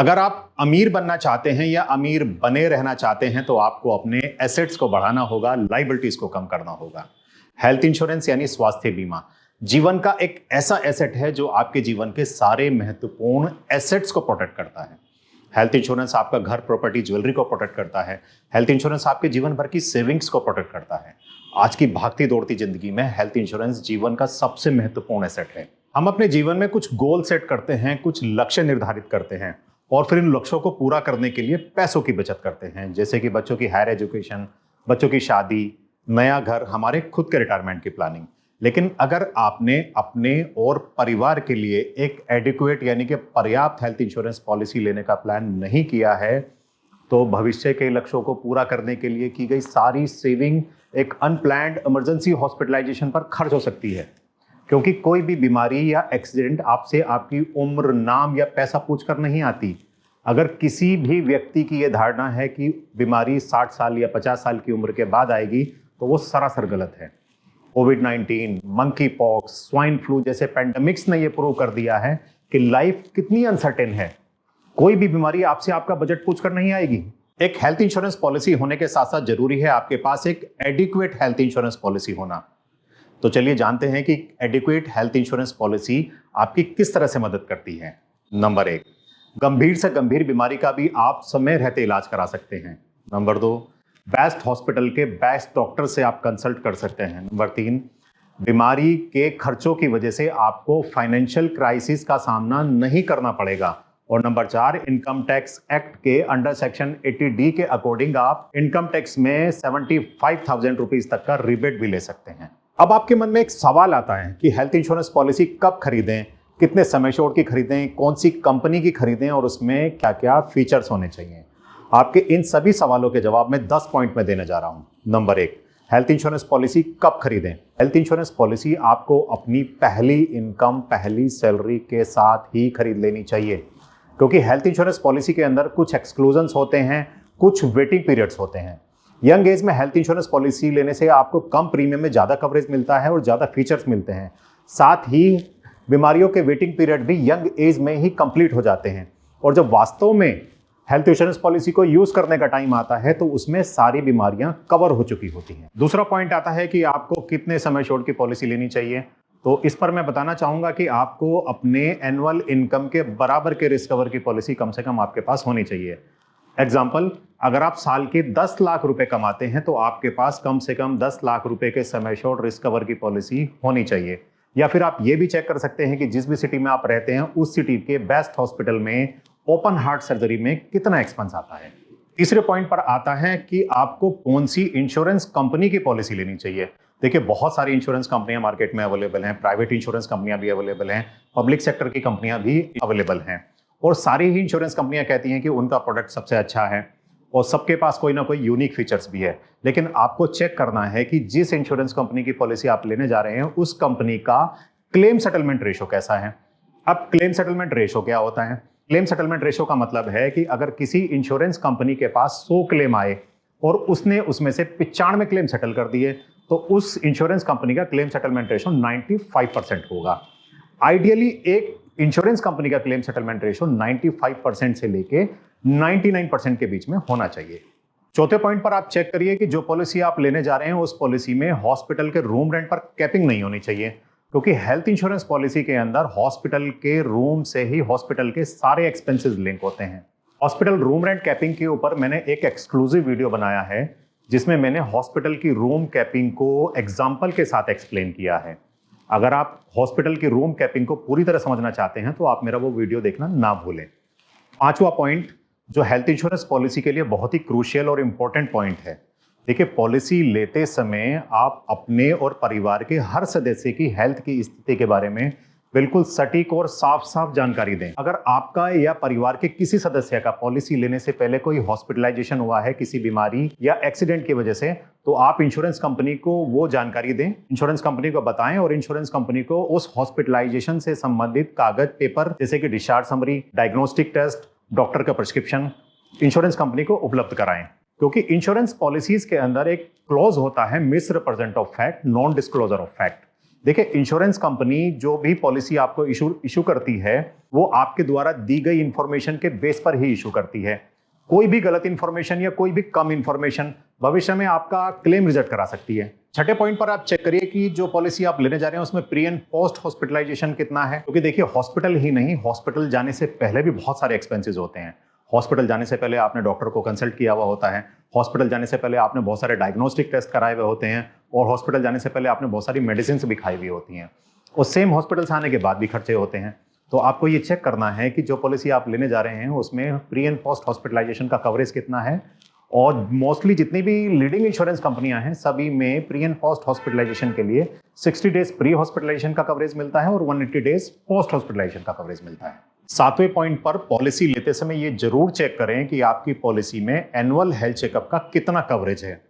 अगर आप अमीर बनना चाहते हैं या अमीर बने रहना चाहते हैं तो आपको अपने एसेट्स को बढ़ाना होगा, लाइबिलिटीज को कम करना होगा। हेल्थ इंश्योरेंस यानी स्वास्थ्य बीमा जीवन का एक ऐसा एसेट है जो आपके जीवन के सारे महत्वपूर्ण एसेट्स को प्रोटेक्ट करता है। हेल्थ इंश्योरेंस आपका घर, प्रॉपर्टी, ज्वेलरी को प्रोटेक्ट करता है। हेल्थ इंश्योरेंस आपके जीवन भर की सेविंग्स को प्रोटेक्ट करता है। आज की भागती दौड़ती जिंदगी में हेल्थ इंश्योरेंस जीवन का सबसे महत्वपूर्ण एसेट है। हम अपने जीवन में कुछ गोल सेट करते हैं, कुछ लक्ष्य निर्धारित करते हैं और फिर इन लक्ष्यों को पूरा करने के लिए पैसों की बचत करते हैं, जैसे कि बच्चों की हायर एजुकेशन, बच्चों की शादी, नया घर, हमारे खुद के रिटायरमेंट की प्लानिंग। लेकिन अगर आपने अपने और परिवार के लिए एक एडिक्वेट यानी कि पर्याप्त हेल्थ इंश्योरेंस पॉलिसी लेने का प्लान नहीं किया है तो भविष्य के लक्ष्यों को पूरा करने के लिए की गई सारी सेविंग एक अनप्लैन्ड इमरजेंसी हॉस्पिटलाइजेशन पर खर्च हो सकती है। क्योंकि कोई भी बीमारी या एक्सीडेंट आपसे आपकी उम्र, नाम या पैसा पूछकर नहीं आती। अगर किसी भी व्यक्ति की यह धारणा है कि बीमारी 60 साल या 50 साल की उम्र के बाद आएगी तो वो सरासर गलत है। कोविड-19, मंकी पॉक्स, स्वाइन फ्लू जैसे पैंडेमिक्स ने यह प्रूव कर दिया है कि लाइफ कितनी अनसर्टेन है। कोई भी बीमारी आपसे आपका बजट पूछकर नहीं आएगी। एक हेल्थ इंश्योरेंस पॉलिसी होने के साथ साथ जरूरी है आपके पास एक एडिक्वेट हेल्थ इंश्योरेंस पॉलिसी होना। तो चलिए जानते हैं कि एडिक्वेट हेल्थ इंश्योरेंस पॉलिसी आपकी किस तरह से मदद करती है। नंबर 1, गंभीर से गंभीर बीमारी का भी आप समय रहते इलाज करा सकते हैं। नंबर 2, बेस्ट हॉस्पिटल के बेस्ट डॉक्टर से आप कंसल्ट कर सकते हैं। नंबर 3, बीमारी के खर्चों की वजह से आपको फाइनेंशियल क्राइसिस का सामना नहीं करना पड़ेगा। और नंबर 4, इनकम टैक्स एक्ट के अंडर सेक्शन 80D के अकॉर्डिंग आप इनकम टैक्स में 75,000 रुपीज तक का रिबेट भी ले सकते हैं। अब आपके मन में एक सवाल आता है कि हेल्थ इंश्योरेंस पॉलिसी कब खरीदें, कितने समय छोड़ की खरीदें, कौन सी कंपनी की खरीदें और उसमें क्या क्या फीचर्स होने चाहिए। आपके इन सभी सवालों के जवाब मैं 10 पॉइंट में देने जा रहा हूं। नंबर 1, हेल्थ इंश्योरेंस पॉलिसी कब खरीदें। हेल्थ इंश्योरेंस पॉलिसी आपको अपनी पहली इनकम, पहली सैलरी के साथ ही खरीद लेनी चाहिए, क्योंकि हेल्थ इंश्योरेंस पॉलिसी के अंदर कुछ एक्सक्लूजन्स होते हैं, कुछ वेटिंग पीरियड्स होते हैं। यंग एज में हेल्थ इंश्योरेंस पॉलिसी लेने से आपको कम प्रीमियम में ज़्यादा कवरेज मिलता है और ज़्यादा फीचर्स मिलते हैं। साथ ही बीमारियों के वेटिंग पीरियड भी यंग एज में ही कंप्लीट हो जाते हैं और जब वास्तव में हेल्थ इंश्योरेंस पॉलिसी को यूज करने का टाइम आता है तो उसमें सारी बीमारियां कवर हो चुकी होती हैं। दूसरा पॉइंट आता है कि आपको कितने समय छोड़ की पॉलिसी लेनी चाहिए। तो इस पर मैं बताना चाहूंगा कि आपको अपने एनुअल इनकम के बराबर के रिस्क कवर की पॉलिसी कम से कम आपके पास होनी चाहिए। एग्जाम्पल, अगर आप साल के 10 लाख रुपए कमाते हैं तो आपके पास कम से कम 10 लाख रुपए के समय छोड़ रिस्क कवर की पॉलिसी होनी चाहिए। या फिर आप ये भी चेक कर सकते हैं कि जिस भी सिटी में आप रहते हैं उस सिटी के बेस्ट हॉस्पिटल में ओपन हार्ट सर्जरी में कितना एक्सपेंस आता है। तीसरे पॉइंट पर आता है कि आपको कौन सी इंश्योरेंस कंपनी की पॉलिसी लेनी चाहिए। देखिए, बहुत सारी इंश्योरेंस कंपनियां मार्केट में अवेलेबल हैं, प्राइवेट इंश्योरेंस कंपनियां भी अवेलेबल हैं, पब्लिक सेक्टर की कंपनियां भी अवेलेबल हैं और सारी ही इंश्योरेंस कंपनियां कहती हैं कि उनका प्रोडक्ट सबसे अच्छा है और सबके पास कोई ना कोई यूनिक फीचर्स भी है। लेकिन आपको चेक करना है कि जिस इंश्योरेंस कंपनी की पॉलिसी आप लेने जा रहे हैं उस कंपनी का क्लेम सेटलमेंट रेशो कैसा है। अब क्लेम सेटलमेंट रेशो क्या होता है? क्लेम सेटलमेंट रेशो का मतलब है कि अगर किसी इंश्योरेंस कंपनी के पास 100 क्लेम आए और उसने उसमें से 95 क्लेम सेटल कर दिए तो उस इंश्योरेंस कंपनी का क्लेम सेटलमेंट रेशो 95% होगा। आइडियली एक इंश्योरेंस कंपनी का क्लेम सेटलमेंट रेशो 95% से लेके 99% के बीच में होना चाहिए। चौथे पॉइंट पर आप चेक करिए कि जो पॉलिसी आप लेने जा रहे हैं उस पॉलिसी में हॉस्पिटल के रूम रेंट पर कैपिंग नहीं होनी चाहिए, क्योंकि हेल्थ इंश्योरेंस पॉलिसी के अंदर हॉस्पिटल के रूम से ही हॉस्पिटल के सारे एक्सपेंसेस लिंक होते हैं। हॉस्पिटल रूम रेंट कैपिंग के ऊपर मैंने एक एक्सक्लूसिव वीडियो बनाया है जिसमें मैंने हॉस्पिटल की रूम कैपिंग को एग्जाम्पल के साथ एक्सप्लेन किया है। अगर आप हॉस्पिटल की रूम कैपिंग को पूरी तरह समझना चाहते हैं तो आप मेरा वो वीडियो देखना ना भूलें। पांचवा पॉइंट जो हेल्थ इंश्योरेंस पॉलिसी के लिए बहुत ही क्रूशियल और इंपॉर्टेंट पॉइंट है। देखिए, पॉलिसी लेते समय आप अपने और परिवार के हर सदस्य की हेल्थ की स्थिति के बारे में बिल्कुल सटीक और साफ साफ जानकारी दें। अगर आपका या परिवार के किसी सदस्य का पॉलिसी लेने से पहले कोई हॉस्पिटलाइजेशन हुआ है किसी बीमारी या एक्सीडेंट की वजह से तो आप इंश्योरेंस कंपनी को वो जानकारी दें, इंश्योरेंस कंपनी को बताएं और इंश्योरेंस कंपनी को उस हॉस्पिटलाइजेशन से संबंधित कागज, पेपर जैसे कि discharge summary, diagnostic test, doctor का प्रिस्क्रिप्शन इंश्योरेंस कंपनी को उपलब्ध कराएं। क्योंकि इंश्योरेंस पॉलिसीज के अंदर एक क्लॉज होता है misrepresent of fact, non disclosure of fact. देखिए, इंश्योरेंस कंपनी जो भी पॉलिसी आपको इशू करती है वो आपके द्वारा दी गई इंफॉर्मेशन के बेस पर ही इशू करती है। कोई भी गलत इंफॉर्मेशन या कोई भी कम इंफॉर्मेशन भविष्य में आपका क्लेम रिजेक्ट करा सकती है। छठे पॉइंट पर आप चेक करिए कि जो पॉलिसी आप लेने जा रहे हैं उसमें प्री एंड पोस्ट हॉस्पिटलाइजेशन कितना है, क्योंकि देखिए हॉस्पिटल ही नहीं, हॉस्पिटल जाने से पहले भी बहुत सारे एक्सपेंसेस होते हैं। हॉस्पिटल जाने से पहले आपने डॉक्टर को कंसल्ट किया हुआ होता है, हॉस्पिटल जाने से पहले आपने बहुत सारे डायग्नोस्टिक टेस्ट कराए हुए होते हैं, और हॉस्पिटल जाने से पहले आपने बहुत सारी मेडिसिन भी खाई हुई होती हैं, और सेम हॉस्पिटल से आने के बाद भी खर्चे होते हैं। तो आपको ये चेक करना है कि जो पॉलिसी आप लेने जा रहे हैं उसमें प्री एंड पोस्ट हॉस्पिटलाइजेशन का कवरेज कितना है। और मोस्टली जितनी भी लीडिंग इंश्योरेंस कंपनियां हैं सभी में प्री एंड पोस्ट हॉस्पिटलाइजेशन के लिए 60 डेज प्री हॉस्पिटलाइजेशन का कवरेज मिलता है और 180 डेज पोस्ट हॉस्पिटलाइजेशन का कवरेज मिलता है। सातवें पॉइंट पर पॉलिसी लेते समय ये जरूर चेक करें कि आपकी पॉलिसी में एनुअल हेल्थ चेकअप का कितना कवरेज है।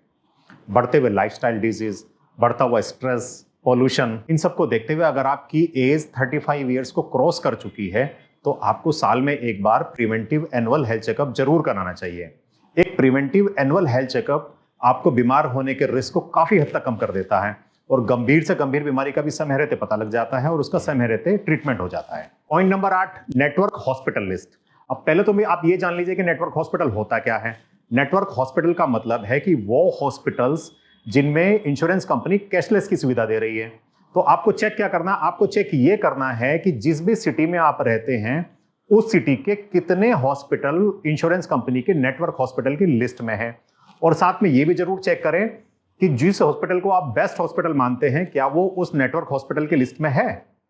बढ़ते हुए लाइफस्टाइल डिजीज, बढ़ता हुआ स्ट्रेस, पॉल्यूशन, इन सबको देखते हुए अगर आपकी एज 35 ईयर्स को क्रॉस कर चुकी है तो आपको साल में एक बार प्रिवेंटिव एनुअल हेल्थ चेकअप जरूर कराना चाहिए। एक प्रिवेंटिव एनुअल हेल्थ चेकअप आपको बीमार होने के रिस्क को काफी हद तक कम कर देता है और गंभीर से गंभीर बीमारी का भी समय रहते पता लग जाता है और उसका समय रहते ट्रीटमेंट हो जाता है। Point number 8, network hospital list. अब पहले तो आप ये जान लीजिए कि नेटवर्क हॉस्पिटल होता क्या है। नेटवर्क हॉस्पिटल का मतलब है कि वो हॉस्पिटल्स जिनमें इंश्योरेंस कंपनी कैशलेस की सुविधा दे रही है। तो आपको चेक क्या करना, आपको चेक ये करना है कि जिस भी सिटी में आप रहते हैं उस सिटी के कितने हॉस्पिटल इंश्योरेंस कंपनी के नेटवर्क हॉस्पिटल की लिस्ट में है। और साथ में ये भी जरूर चेक करें कि जिस हॉस्पिटल को आप बेस्ट हॉस्पिटल मानते हैं क्या वो उस नेटवर्क हॉस्पिटल की लिस्ट में है।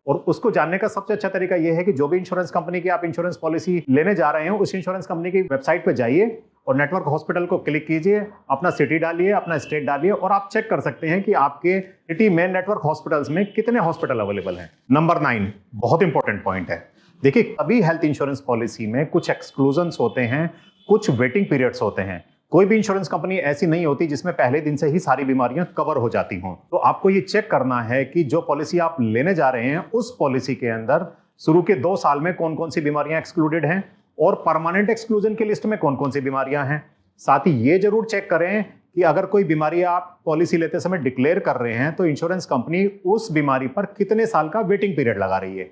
और उसको जानने का सबसे अच्छा तरीका यह है कि जो भी इंश्योरेंस कंपनी की आप इंश्योरेंस पॉलिसी लेने जा रहे हैं उस इंश्योरेंस कंपनी की वेबसाइट पर जाइए और नेटवर्क हॉस्पिटल को क्लिक कीजिए, अपना सिटी डालिए, अपना स्टेट डालिए और आप चेक कर सकते हैं कि आपके सिटी में नेटवर्क हॉस्पिटल्स में कितने हॉस्पिटल अवेलेबल हैं। नंबर 9, बहुत इंपॉर्टेंट पॉइंट है। देखिए, कभी हेल्थ इंश्योरेंस पॉलिसी में कुछ एक्सक्लूजन्स होते हैं, कुछ वेटिंग पीरियड्स होते हैं। कोई भी इंश्योरेंस कंपनी ऐसी नहीं होती जिसमें पहले दिन से ही सारी बीमारियां कवर हो जाती हों। तो आपको ये चेक करना है कि जो पॉलिसी आप लेने जा रहे हैं उस पॉलिसी के अंदर शुरू के 2 साल में कौन कौन सी बीमारियां एक्सक्लूडेड हैं और परमानेंट एक्सक्लूजन की लिस्ट में कौन कौन सी बीमारियां हैं। साथ ही ये जरूर चेक करें कि अगर कोई बीमारी आप पॉलिसी लेते समय डिक्लेयर कर रहे हैं तो इंश्योरेंस कंपनी उस बीमारी पर कितने साल का वेटिंग पीरियड लगा रही है।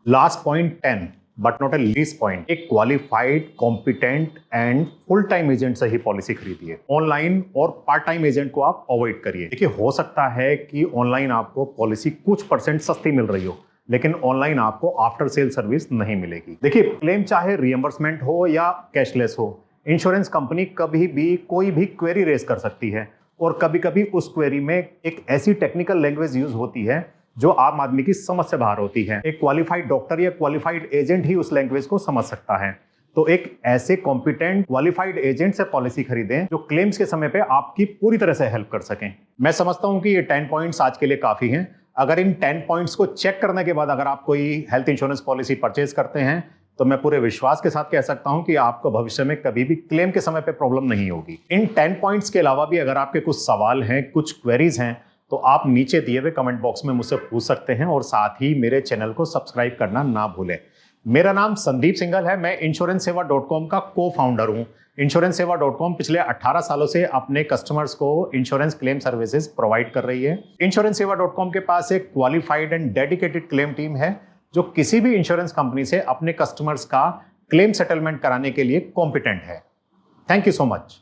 Last point 10 but not a least point, एक qualified, competent and full time agent से ही पॉलिसी खरीदिए। ऑनलाइन और पार्ट टाइम एजेंट को आप अवॉइड करिए। देखिए, हो सकता है कि ऑनलाइन आपको पॉलिसी कुछ % सस्ती मिल रही हो लेकिन ऑनलाइन आपको आफ्टर सेल सर्विस नहीं मिलेगी। देखिए, क्लेम चाहे रिएम्बर्समेंट हो या कैशलेस हो, इंश्योरेंस कंपनी कभी भी कोई भी क्वेरी रेज कर सकती है और कभी कभी उस क्वेरी में एक ऐसी टेक्निकल लैंग्वेज यूज होती है जो आम आदमी की समझ से बाहर होती है। एक क्वालिफाइड डॉक्टर या क्वालिफाइड एजेंट ही उस लैंग्वेज को समझ सकता है। तो एक ऐसे कॉम्पिटेंट क्वालिफाइड एजेंट से पॉलिसी खरीदें जो क्लेम्स के समय पे आपकी पूरी तरह से हेल्प कर सकें। मैं समझता हूं कि ये 10 पॉइंट्स आज के लिए काफी हैं। अगर इन 10 पॉइंट्स को चेक करने के बाद अगर आप कोई हेल्थ इंश्योरेंस पॉलिसी परचेज करते हैं तो मैं पूरे विश्वास के साथ कह सकता हूं कि आपको भविष्य में कभी भी क्लेम के समय पे प्रॉब्लम नहीं होगी। इन 10 पॉइंट्स के अलावा भी अगर आपके कुछ सवाल हैं, कुछ क्वेरीज हैं तो आप नीचे दिए हुए कमेंट बॉक्स में मुझसे पूछ सकते हैं और साथ ही मेरे चैनल को सब्सक्राइब करना ना भूलें। मेरा नाम संदीप सिंघल है, मैं insurancesewa.com का को फाउंडर हूं। insurancesewa.com पिछले 18 सालों से अपने कस्टमर्स को इंश्योरेंस क्लेम सर्विसेज प्रोवाइड कर रही है। insurancesewa.com के पास एक qualified and dedicated claim team है जो किसी भी इंश्योरेंस कंपनी से अपने कस्टमर्स का क्लेम सेटलमेंट कराने के लिए कॉम्पिटेंट है। Thank you so much.